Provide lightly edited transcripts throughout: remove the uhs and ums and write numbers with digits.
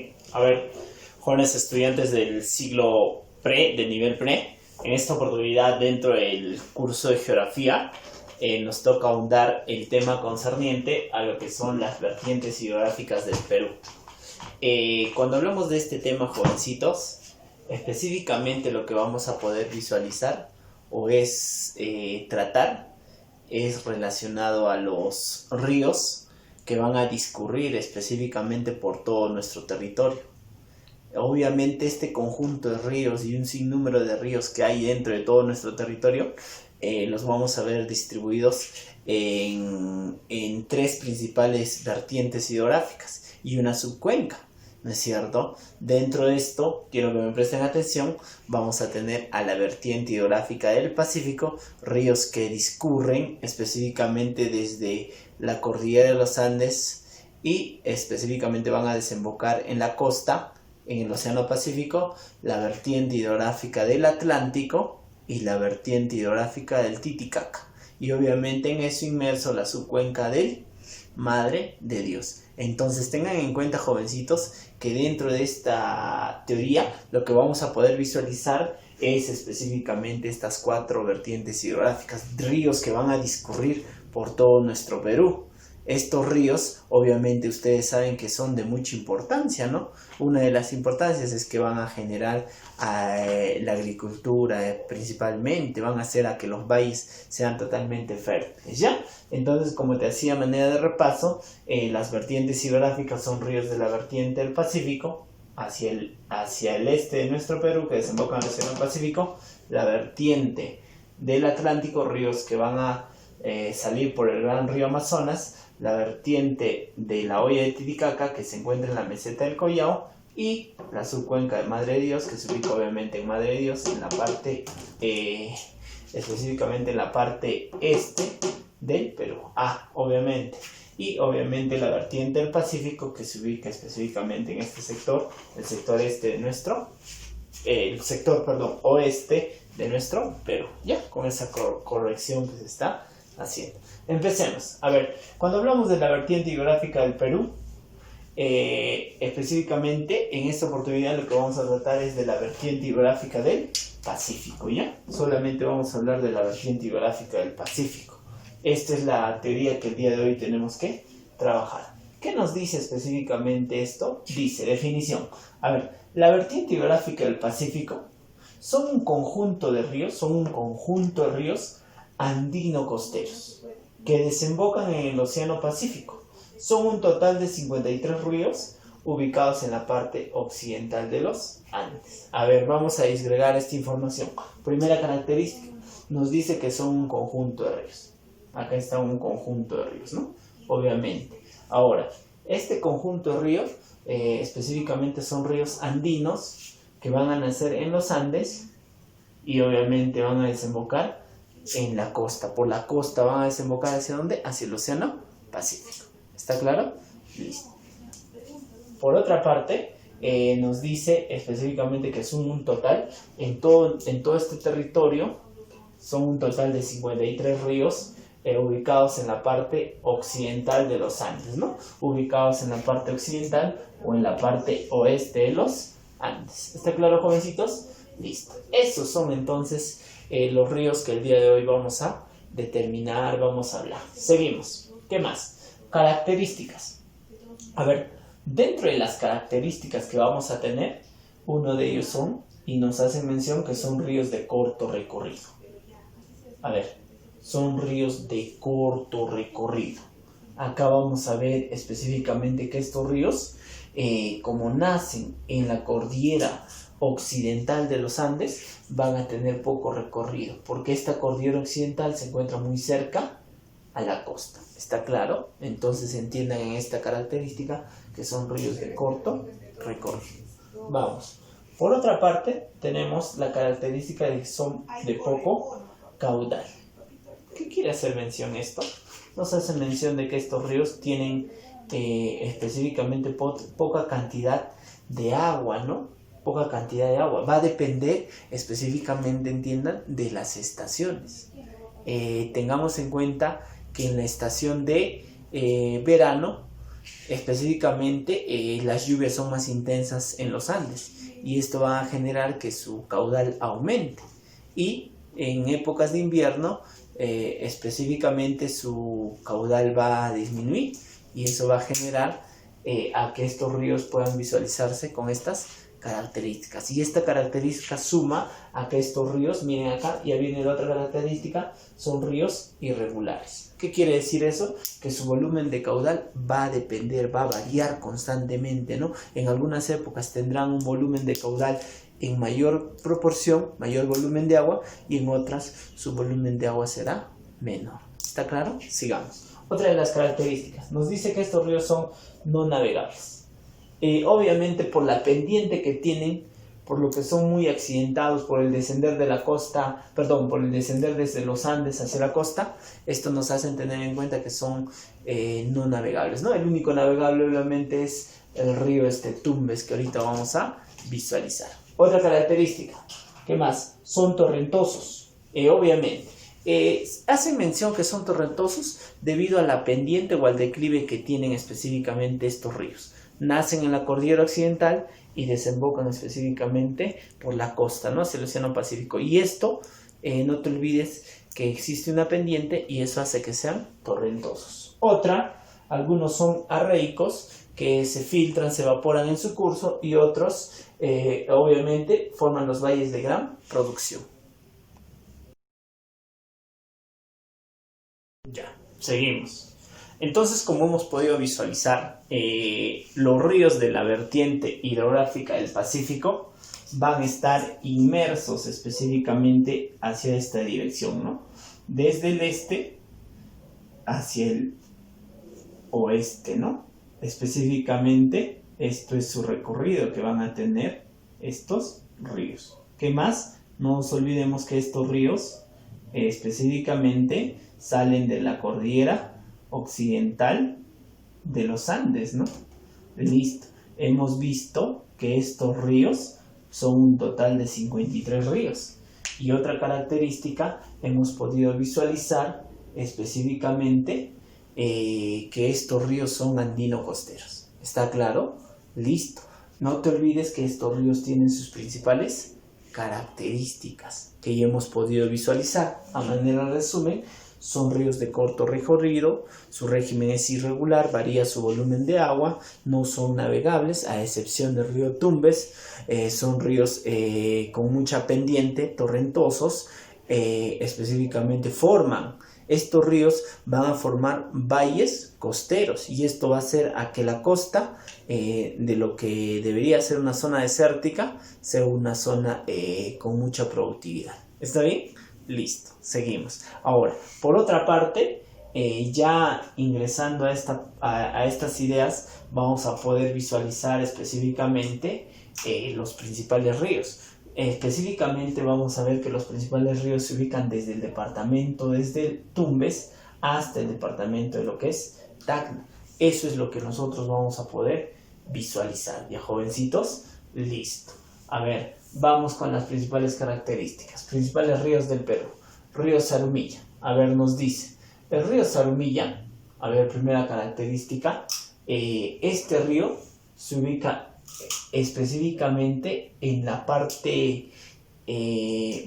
Bien, a ver, jóvenes estudiantes del del nivel pre, en esta oportunidad dentro del curso de geografía nos toca ahondar el tema concerniente a lo que son las vertientes hidrográficas del Perú. Cuando hablamos de este tema, jovencitos, específicamente lo que vamos a poder visualizar o tratar es relacionado a los ríos que van a discurrir específicamente por todo nuestro territorio. Obviamente este conjunto de ríos y un sinnúmero de ríos que hay dentro de todo nuestro territorio los vamos a ver distribuidos en tres principales vertientes hidrográficas y una subcuenca, ¿no es cierto? Dentro de esto, quiero que me presten atención, vamos a tener a la vertiente hidrográfica del Pacífico, ríos que discurren específicamente desde la cordillera de los Andes y específicamente van a desembocar en la costa, en el Océano Pacífico, la vertiente hidrográfica del Atlántico y la vertiente hidrográfica del Titicaca. Y obviamente en eso inmerso la subcuenca del Madre de Dios. Entonces tengan en cuenta, jovencitos, que dentro de esta teoría lo que vamos a poder visualizar es específicamente estas cuatro vertientes hidrográficas, ríos que van a discurrir por todo nuestro Perú. Estos ríos, obviamente ustedes saben que son de mucha importancia, ¿no? Una de las importancias es que van a generar la agricultura, principalmente, van a hacer a que los valles sean totalmente fértiles, ¿ya? Entonces, como te hacía manera de repaso, las vertientes hidrográficas son ríos de la vertiente del Pacífico, hacia el este de nuestro Perú, que desembocan en el Océano Pacífico, la vertiente del Atlántico, ríos que van a salir por el gran río Amazonas, la vertiente de la hoya de Titicaca, que se encuentra en la meseta del Collao, y la subcuenca de Madre de Dios, que se ubica obviamente en Madre de Dios, en la parte, específicamente en la parte este del Perú. Obviamente. Y obviamente la vertiente del Pacífico, que se ubica específicamente en este sector, el sector este de nuestro, oeste de nuestro Perú. Ya, con esa corrección que se está haciendo. Empecemos. A ver, cuando hablamos de la vertiente hidrográfica del Perú, específicamente en esta oportunidad lo que vamos a tratar es de la vertiente hidrográfica del Pacífico, ¿ya? Solamente vamos a hablar de la vertiente hidrográfica del Pacífico. Esta es la teoría que el día de hoy tenemos que trabajar. ¿Qué nos dice específicamente esto? Dice, definición. A ver, la vertiente hidrográfica del Pacífico son un conjunto de ríos andino-costeros que desembocan en el Océano Pacífico. Son un total de 53 ríos ubicados en la parte occidental de los Andes. A ver, vamos a disgregar esta información. Primera característica, nos dice que son un conjunto de ríos. Acá está un conjunto de ríos, ¿no? Obviamente. Ahora, este conjunto de ríos, específicamente son ríos andinos que van a nacer en los Andes y obviamente van a desembocar en la costa. Por la costa van a desembocar ¿hacia dónde? Hacia el Océano Pacífico. ¿Está claro? Listo. Por otra parte, nos dice específicamente que son un total, en todo este territorio, son un total de 53 ríos ubicados en la parte occidental de los Andes, ¿no? Ubicados en la parte occidental o en la parte oeste de los Andes. ¿Está claro, jovencitos? Listo. Esos son entonces los ríos que el día de hoy vamos a determinar, vamos a hablar. Seguimos. ¿Qué más? Características. A ver, dentro de las características que vamos a tener, uno de ellos son, y nos hacen mención que son ríos de corto recorrido. A ver, son ríos de corto recorrido. Acá vamos a ver específicamente que estos ríos, como nacen en la cordillera occidental de los Andes, van a tener poco recorrido, porque esta cordillera occidental se encuentra muy cerca a la costa. ¿Está claro? Entonces entiendan en esta característica que son ríos de corto recorrido. Vamos. Por otra parte, tenemos la característica de que son de poco caudal. ¿Qué quiere hacer mención esto? Nos hace mención de que estos ríos tienen específicamente poca cantidad de agua, ¿no? Poca cantidad de agua. Va a depender específicamente, entiendan, de las estaciones. Tengamos en cuenta que en la estación de verano específicamente las lluvias son más intensas en los Andes y esto va a generar que su caudal aumente, y en épocas de invierno específicamente su caudal va a disminuir, y eso va a generar a que estos ríos puedan visualizarse con estas características, y esta característica suma a que estos ríos, miren acá, ya viene la otra característica, son ríos irregulares. ¿Qué quiere decir eso? Que su volumen de caudal va a depender, va a variar constantemente, ¿no? En algunas épocas tendrán un volumen de caudal en mayor proporción, mayor volumen de agua, y en otras su volumen de agua será menor. ¿Está claro? Sigamos. Otra de las características, nos dice que estos ríos son no navegables. Obviamente por la pendiente que tienen, por lo que son muy accidentados por el descender de la costa, perdón, por el descender desde los Andes hacia la costa, esto nos hace tener en cuenta que son no navegables, ¿no? El único navegable obviamente es el río Tumbes, que ahorita vamos a visualizar. Otra característica, ¿qué más? Son torrentosos, obviamente. Hacen mención que son torrentosos debido a la pendiente o al declive que tienen específicamente estos ríos. Nacen en la cordillera occidental y desembocan específicamente por la costa, ¿no? Hacia el Océano Pacífico. Y esto, no te olvides que existe una pendiente y eso hace que sean torrentosos. Otra, algunos son arreicos, que se filtran, se evaporan en su curso, y otros, obviamente, forman los valles de gran producción. Ya, seguimos. Entonces, como hemos podido visualizar, los ríos de la vertiente hidrográfica del Pacífico van a estar inmersos específicamente hacia esta dirección, ¿no? Desde el este hacia el oeste, ¿no? Específicamente, esto es su recorrido que van a tener estos ríos. ¿Qué más? No nos olvidemos que estos ríos específicamente salen de la cordillera occidental de los Andes, ¿no? Listo. Hemos visto que estos ríos son un total de 53 ríos. Y otra característica, hemos podido visualizar específicamente que estos ríos son andino-costeros. ¿Está claro? Listo. No te olvides que estos ríos tienen sus principales características que ya hemos podido visualizar. A manera de resumen, son ríos de corto recorrido, su régimen es irregular, varía su volumen de agua, no son navegables, a excepción del río Tumbes, son ríos con mucha pendiente, torrentosos, específicamente estos ríos van a formar valles costeros, y esto va a hacer a que la costa de lo que debería ser una zona desértica sea una zona con mucha productividad. ¿Está bien? Listo, seguimos. Ahora, por otra parte, ya ingresando a estas ideas, vamos a poder visualizar específicamente los principales ríos. Específicamente vamos a ver que los principales ríos se ubican desde el departamento, desde Tumbes hasta el departamento de lo que es Tacna. Eso es lo que nosotros vamos a poder visualizar. ¿Ya, jovencitos? Listo. A ver, vamos con las principales características. Principales ríos del Perú. Río Zarumilla. A ver, nos dice. El río Zarumilla, a ver, primera característica. Este río se ubica específicamente en la parte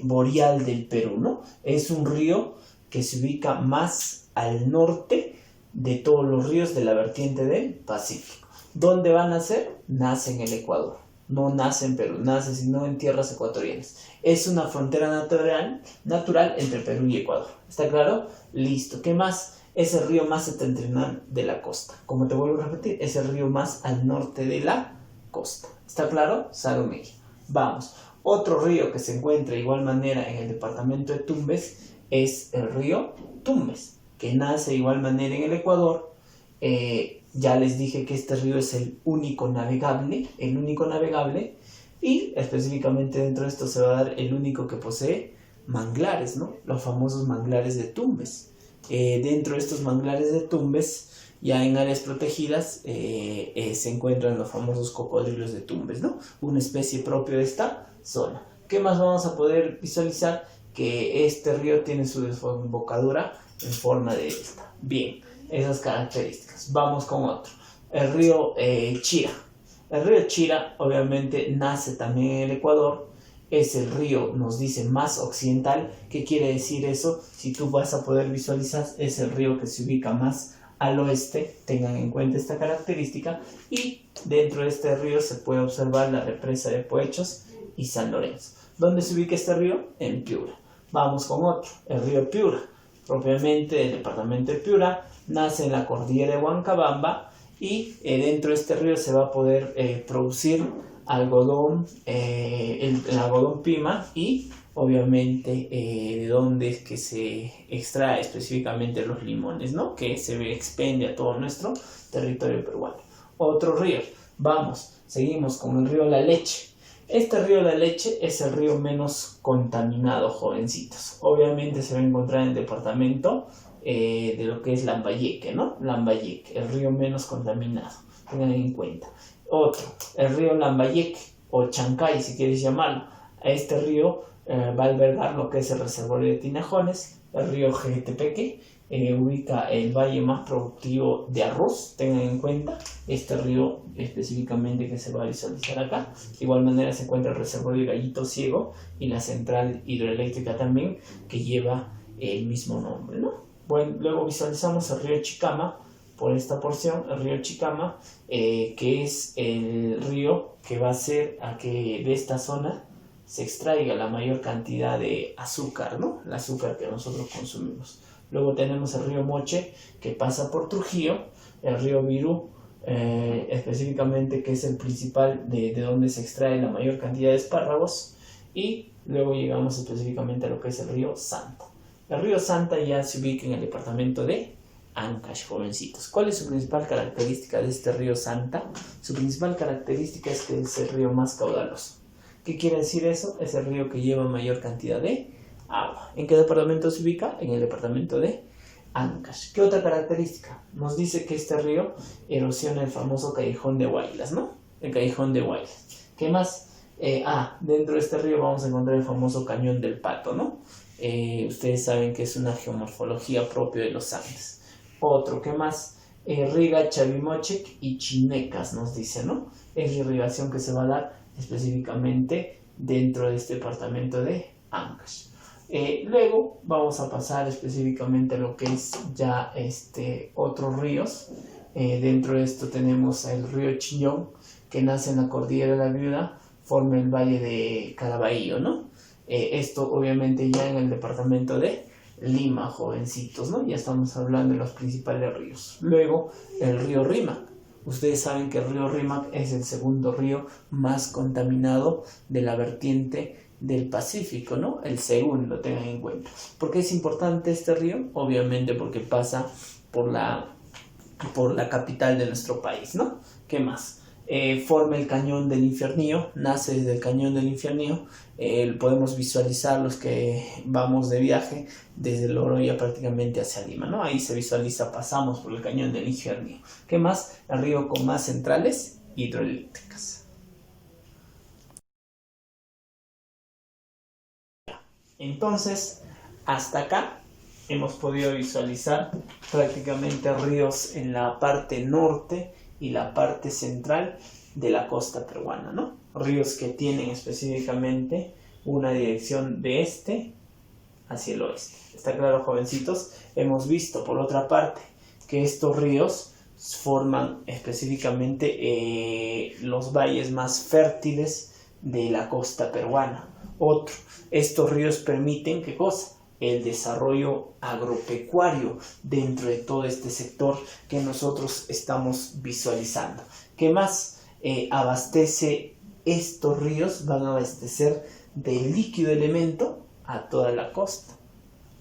boreal del Perú, ¿no? Es un río que se ubica más al norte de todos los ríos de la vertiente del Pacífico. ¿Dónde va a nacer? Nace en el Ecuador. No nace en Perú, nace sino en tierras ecuatorianas. Es una frontera natural entre Perú y Ecuador. ¿Está claro? Listo. ¿Qué más? Es el río más septentrional de la costa. Como te vuelvo a repetir, es el río más al norte de la costa. ¿Está claro? Zarumilla. Vamos. Otro río que se encuentra de igual manera en el departamento de Tumbes es el río Tumbes, que nace de igual manera en el Ecuador. Ya les dije que este río es el único navegable, y específicamente dentro de esto se va a dar el único que posee manglares, ¿no? Los famosos manglares de Tumbes. Dentro de estos manglares de Tumbes, ya en áreas protegidas, se encuentran los famosos cocodrilos de Tumbes, ¿no? Una especie propia de esta zona. ¿Qué más vamos a poder visualizar? Que este río tiene su desembocadura en forma de esta. Bien, esas características. Vamos con otro. el río Chira. El río Chira obviamente nace también en el Ecuador. Es el río, nos dice, más occidental. ¿Qué quiere decir eso? Si tú vas a poder visualizar, es el río que se ubica más al oeste. Tengan en cuenta esta característica. Y dentro de este río se puede observar la represa de Poechos y San Lorenzo. ¿Dónde se ubica este río? En Piura. Vamos con otro, el río Piura. Propiamente el departamento de Piura, nace en la cordillera de Huancabamba y dentro de este río se va a poder producir algodón, el algodón pima y obviamente de donde es que se extrae específicamente los limones, ¿no? Que se expende a todo nuestro territorio peruano. Otro río, vamos, seguimos con el río La Leche. Este río La Leche es el río menos contaminado, jovencitos. Obviamente se va a encontrar en el departamento de lo que es Lambayeque, ¿no? Lambayeque, el río menos contaminado. Tengan en cuenta. Otro, el río Lambayeque o Chancay, si quieres llamarlo. A este río va a albergar lo que es el reservorio de Tinajones, el río Jequetepeque, ubica el valle más productivo de arroz. Tengan en cuenta este río específicamente que se va a visualizar acá. De igual manera se encuentra el reservorio Gallito Ciego y la central hidroeléctrica también, que lleva el mismo nombre, ¿no? Bueno, luego visualizamos el río Chicama. Por esta porción, el río Chicama, que es el río que va a hacer a que de esta zona se extraiga la mayor cantidad de azúcar, ¿no? El azúcar que nosotros consumimos. Luego tenemos el río Moche, que pasa por Trujillo, el río Virú, específicamente, que es el principal de donde se extrae la mayor cantidad de espárragos, y luego llegamos específicamente a lo que es el río Santa. El río Santa ya se ubica en el departamento de Ancash, jovencitos. ¿Cuál es su principal característica de este río Santa? Su principal característica es que es el río más caudaloso. ¿Qué quiere decir eso? Es el río que lleva mayor cantidad de agua. ¿En qué departamento se ubica? En el departamento de Ancash. ¿Qué otra característica? Nos dice que este río erosiona el famoso callejón de Huaylas, ¿no? El callejón de Huaylas. ¿Qué más? Dentro de este río vamos a encontrar el famoso cañón del Pato, ¿no? Ustedes saben que es una geomorfología propia de los Andes. Otro, ¿qué más? Riga, Chavimochec y Chinecas, nos dice, ¿no? Es la irrigación que se va a dar específicamente dentro de este departamento de Ancash. Luego vamos a pasar específicamente a lo que es ya otros ríos. Dentro de esto tenemos el río Chillón, que nace en la cordillera de la Viuda, forma el valle de Caraballo, ¿no? Esto obviamente ya en el departamento de Lima, jovencitos, ¿no? Ya estamos hablando de los principales ríos. Luego, el río Rímac. Ustedes saben que el río Rímac es el segundo río más contaminado de la vertiente del Pacífico, ¿no? El segundo, tengan en cuenta. ¿Por qué es importante este río? Obviamente porque pasa por la capital de nuestro país, ¿no? ¿Qué más? Forma el cañón del Infiernillo, nace desde el cañón del Infiernillo. Podemos visualizar los que vamos de viaje desde Loroya prácticamente hacia Lima, ¿no? Ahí se visualiza, pasamos por el cañón del Infiernillo. ¿Qué más? El río con más centrales hidroeléctricas. Entonces, hasta acá hemos podido visualizar prácticamente ríos en la parte norte y la parte central de la costa peruana, ¿no? Ríos que tienen específicamente una dirección de este hacia el oeste. ¿Está claro, jovencitos? Hemos visto, por otra parte, que estos ríos forman específicamente los valles más fértiles de la costa peruana. Otro, estos ríos permiten, ¿qué cosa? El desarrollo agropecuario dentro de todo este sector que nosotros estamos visualizando. ¿Qué más? Abastece, estos ríos van a abastecer de líquido elemento a toda la costa.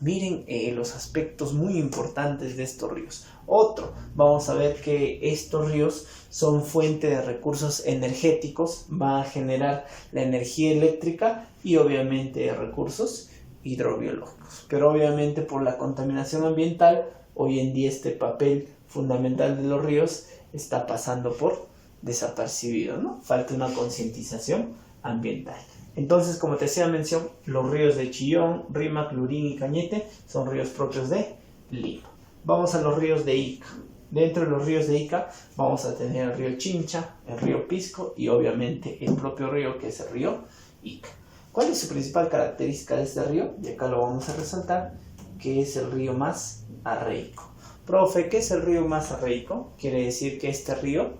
Miren los aspectos muy importantes de estos ríos. Otro, vamos a ver que estos ríos son fuente de recursos energéticos, va a generar la energía eléctrica y obviamente de recursos hidrobiológicos. Pero obviamente por la contaminación ambiental, hoy en día este papel fundamental de los ríos está pasando por desapercibido, ¿no? Falta una concientización ambiental. Entonces, como te hacía mención, los ríos de Chillón, Rímac, Lurín y Cañete son ríos propios de Lima. Vamos a los ríos de Ica. Dentro de los ríos de Ica vamos a tener el río Chincha, el río Pisco y obviamente el propio río que es el río Ica. ¿Cuál es su principal característica de este río? Y acá lo vamos a resaltar, que es el río más arreico. Profe, ¿qué es el río más arreico? Quiere decir que este río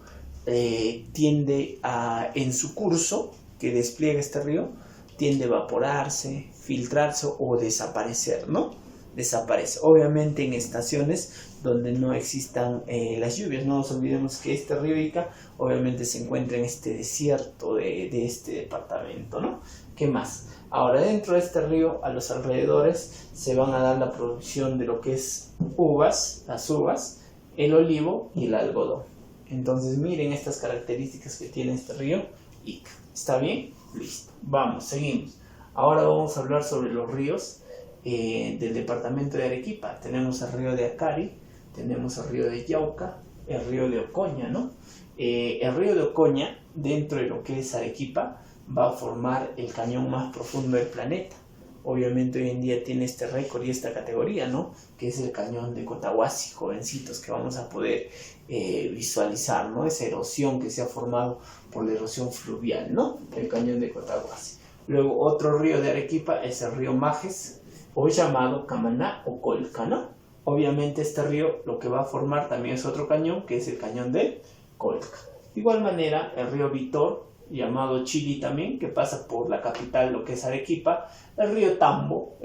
tiende a, en su curso que despliega este río, tiende a evaporarse, filtrarse o desaparecer, ¿no? Desaparece. Obviamente en estaciones donde no existan las lluvias. No nos olvidemos que este río Ica obviamente se encuentra en este desierto de este departamento, ¿no? ¿Qué más? Ahora dentro de este río, a los alrededores, se van a dar la producción de lo que es uvas, las uvas, el olivo y el algodón. Entonces miren estas características que tiene este río Ica. ¿Está bien? Listo. Vamos, seguimos. Ahora vamos a hablar sobre los ríos del departamento de Arequipa. Tenemos el río de Acari, tenemos el río de Yauca, el río de Ocoña, ¿no? El río de Ocoña, dentro de lo que es Arequipa, va a formar el cañón más profundo del planeta. Obviamente hoy en día tiene este récord y esta categoría, ¿no? Que es el cañón de Cotahuasi, jovencitos, que vamos a poder visualizar, ¿no? Esa erosión que se ha formado por la erosión fluvial, ¿no? El cañón de Cotahuasi. Luego otro río de Arequipa es el río Majes, hoy llamado Camaná o Colca, ¿no? Obviamente este río lo que va a formar también es otro cañón, que es el cañón de Colca. De igual manera, el río Vitor, llamado Chili también, que pasa por la capital, lo que es Arequipa. El río Tambo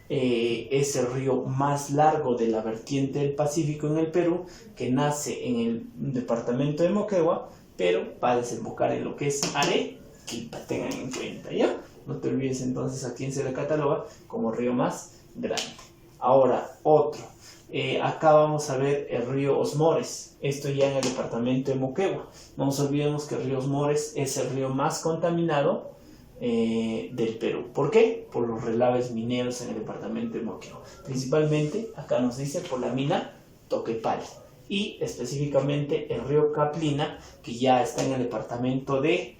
es el río más largo de la vertiente del Pacífico en el Perú, que nace en el departamento de Moquegua, pero va a desembocar en lo que es Arequipa, tengan en cuenta, ¿ya? No te olvides entonces a quién se le cataloga como río más grande. Ahora, otro. Acá vamos a ver el río Osmores, esto ya en el departamento de Moquegua. No nos olvidemos que el río Osmores es el río más contaminado del Perú. ¿Por qué? Por los relaves mineros en el departamento de Moquegua. Principalmente, acá nos dice por la mina Toquepala. Y específicamente el río Caplina, que ya está en el departamento de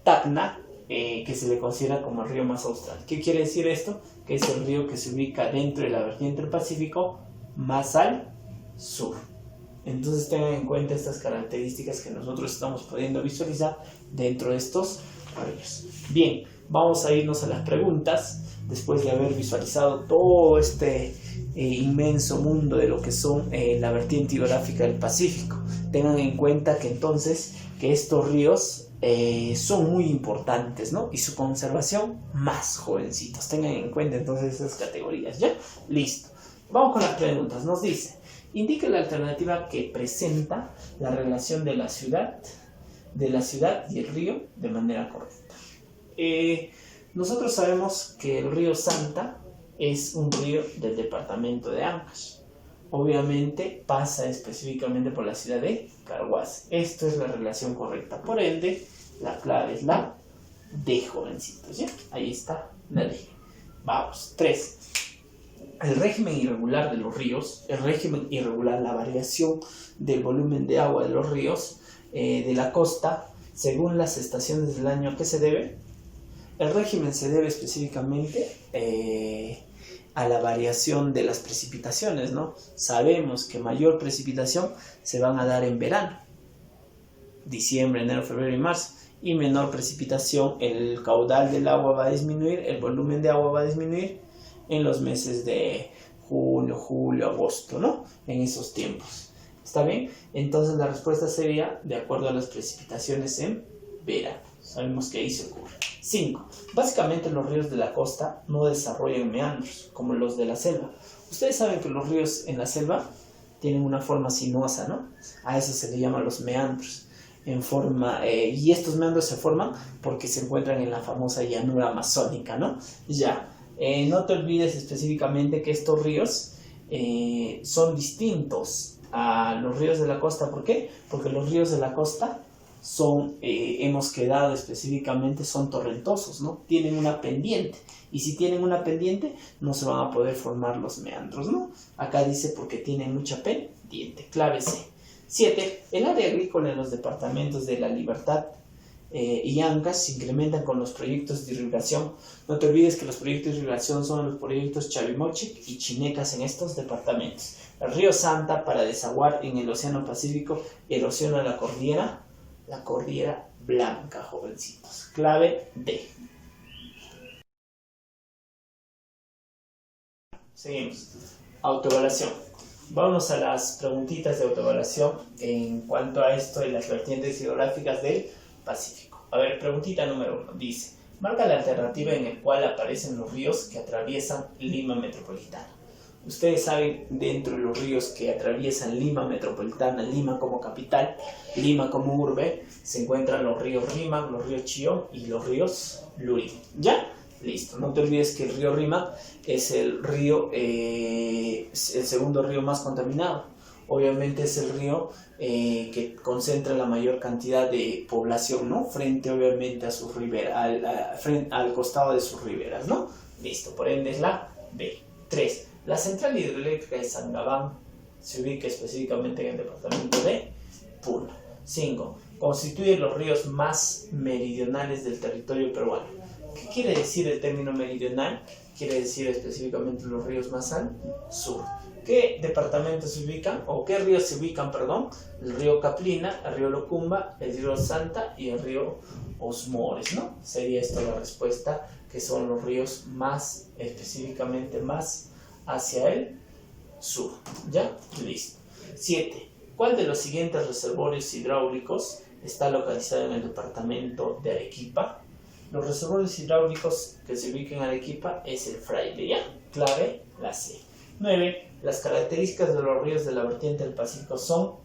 Tacna, que se le considera como el río más austral. ¿Qué quiere decir esto? Que es el río que se ubica dentro de la vertiente del Pacífico más al sur. Entonces tengan en cuenta estas características que nosotros estamos pudiendo visualizar dentro de estos ríos. Bien, vamos a irnos a las preguntas después de haber visualizado todo este inmenso mundo de lo que son la vertiente hidrográfica del Pacífico. Tengan en cuenta que entonces que estos ríos son muy importantes, ¿no? Y su conservación más jovencitos. Tengan en cuenta entonces esas categorías, ¿ya? Listo. Vamos con las preguntas. Nos dice, indique la alternativa que presenta la relación de la ciudad y el río de manera correcta. Nosotros sabemos que el río Santa es un río del departamento de Ancash. Obviamente pasa específicamente por la ciudad de Carhuaz. Esto es la relación correcta. Por ende, la clave es la D, jovencitos, ¿ya? Ahí está la D. Vamos, 3. El régimen irregular de los ríos, el régimen irregular, la variación del volumen de agua de los ríos de la costa, según las estaciones del año, ¿a qué se debe? El régimen se debe específicamente a la variación de las precipitaciones, ¿no? Sabemos que mayor precipitación se van a dar en verano, diciembre, enero, febrero y marzo, y menor precipitación, el caudal del agua va a disminuir, el volumen de agua va a disminuir en los meses de junio, julio, agosto, ¿no? En esos tiempos. ¿Está bien? Entonces la respuesta sería de acuerdo a las precipitaciones en verano. Sabemos que ahí se ocurre. 5. Básicamente los ríos de la costa no desarrollan meandros como los de la selva. Ustedes saben que los ríos en la selva tienen una forma sinuosa, ¿no? A eso se le llama los meandros. Y estos meandros se forman porque se encuentran en la famosa llanura amazónica, ¿no? Ya. No te olvides específicamente que estos ríos son distintos a los ríos de la costa. ¿Por qué? Porque los ríos de la costa hemos quedado específicamente, son torrentosos, ¿no? Tienen una pendiente. Y si tienen una pendiente, no se van a poder formar los meandros, ¿no? Acá dice porque tienen mucha pendiente. Clave C. 7. El área agrícola en los departamentos de La Libertad, y Ancash se incrementan con los proyectos de irrigación. No te olvides que los proyectos de irrigación son los proyectos Chavimochic y Chinecas en estos departamentos. El río Santa, para desaguar en el Océano Pacífico, erosiona la cordillera Blanca, jovencitos. Clave D. Seguimos. Autoevaluación. Vamos a las preguntitas de autoevaluación en cuanto a esto de las vertientes hidrográficas del Pacífico. A ver, preguntita número 1. Dice, marca la alternativa en la cual aparecen los ríos que atraviesan Lima Metropolitana. Ustedes saben, dentro de los ríos que atraviesan Lima Metropolitana, Lima como capital, Lima como urbe, se encuentran los ríos Rímac, los ríos Chillón y los ríos Lurín. ¿Ya? Listo. No te olvides que el río Rímac es el río, el segundo río más contaminado. Obviamente es el río que concentra la mayor cantidad de población, ¿no? Frente, obviamente, a sus riberas, al costado de sus riberas, ¿no? Listo. Por ende es la B. 3. La central hidroeléctrica de Sangabán se ubica específicamente en el departamento de Puno. 5. Constituye los ríos más meridionales del territorio peruano. ¿Qué quiere decir el término meridional? Quiere decir específicamente los ríos más al sur. ¿Qué departamentos se ubican? ¿O qué ríos se ubican, perdón? El río Caplina, el río Locumba, el río Santa y el río Osmores, ¿no? Sería esto la respuesta, que son los ríos más, específicamente más hacia el sur. ¿Ya? Listo. 7. ¿Cuál de los siguientes reservorios hidráulicos está localizado en el departamento de Arequipa? Los reservorios hidráulicos que se ubican en Arequipa es el Fraile, ¿ya? Clave, la C. 9. Las características de los ríos de la vertiente del Pacífico son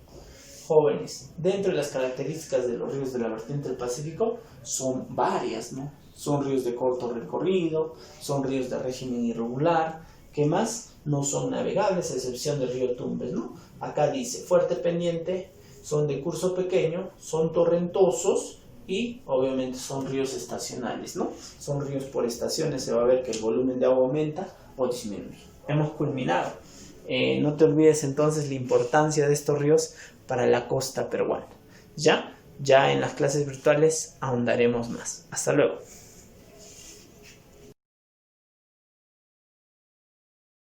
jóvenes. Dentro de las características de los ríos de la vertiente del Pacífico son varias, ¿no? Son ríos de corto recorrido, son ríos de régimen irregular. ¿Qué más? No son navegables, a excepción del río Tumbes, ¿no? Acá dice fuerte pendiente, son de curso pequeño, son torrentosos y obviamente son ríos estacionales, ¿no? Son ríos por estaciones, se va a ver que el volumen de agua aumenta o disminuye. Hemos culminado. No te olvides entonces la importancia de estos ríos para la costa peruana. Ya en las clases virtuales ahondaremos más. Hasta luego.